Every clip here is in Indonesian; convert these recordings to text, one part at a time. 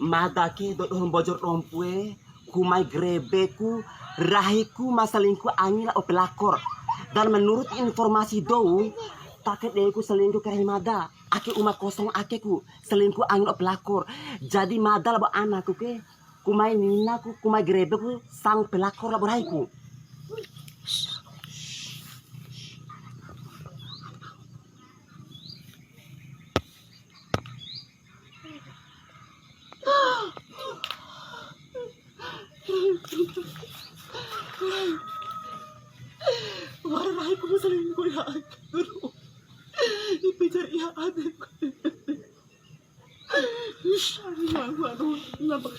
Madake do bojor rompue kumai grebeku rahiku masalingku angin o pelakor. Dan menurut informasi dou paket deku selingkuh kerahi mada. Ake uma kosong akeku selingkuh angin o pelakor. Jadi mada labo anakku ke kumai ninaku kumai grebeku sang pelakor labo rahiku. Warai aku selingkuh ya aduh. Dipijar ya adekku. Aduh, kenapa?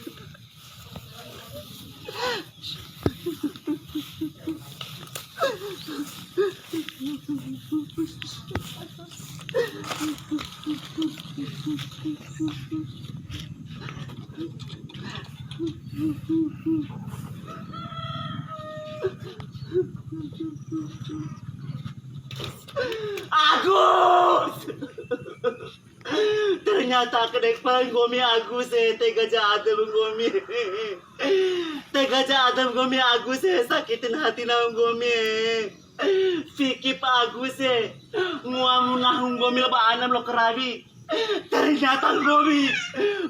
Agus! Ternyata kedekpan Gomi Agus tega jahat Gomi. Tega jahat Gomi Agus sakitin hati na Gomi. Fikip Agus muamunahung Gomi laba anam lo kerabi. Ternyata Gomi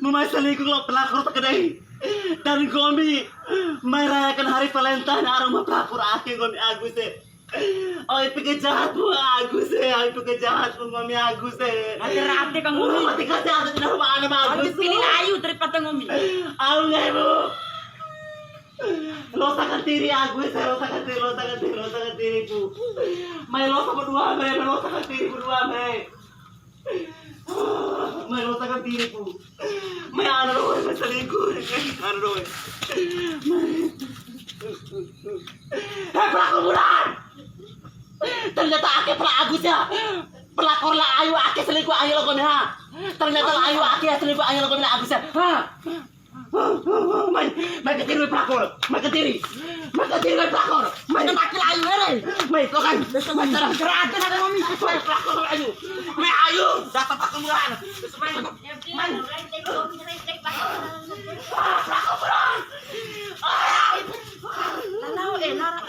memasaliku lo pelakor kedai. Dan Gomi merayakan hari Valentine arang pelakor akhir Gomi Agus Oh, itu kejahat bu Agus itu kejahat bu Gomi Agus Hati-hati kang Gomi. Mati kejahat tidak mana Agus. Pilih ayu daripada Gomi. Aku nggak bu. Losakan diri Agus, losakan diri bu. Mai losa berdua, mai losakan diri berdua, mai. Mai losakan diri bu. Mai anak loh, mai selingkuh, anak loh. Hei pelaku bulan. Ternyata ake pelak Agus ya. Pelakor lah ayu ake selingkuh ayu lo Gomi ha. Ternyata lah ayu ake selingkuh ayu lo Gomi Agus ya. Ha. Mai ketiri pelakor. Mai ketiri pelakor. Mai mati ayu ere. Mai kau kan. Mai terang kerate ada Gomi. Mai pelakor ayu. Mai ayu dapat pelakor bulan. Mai. Pelakor bulan. Tahu nara.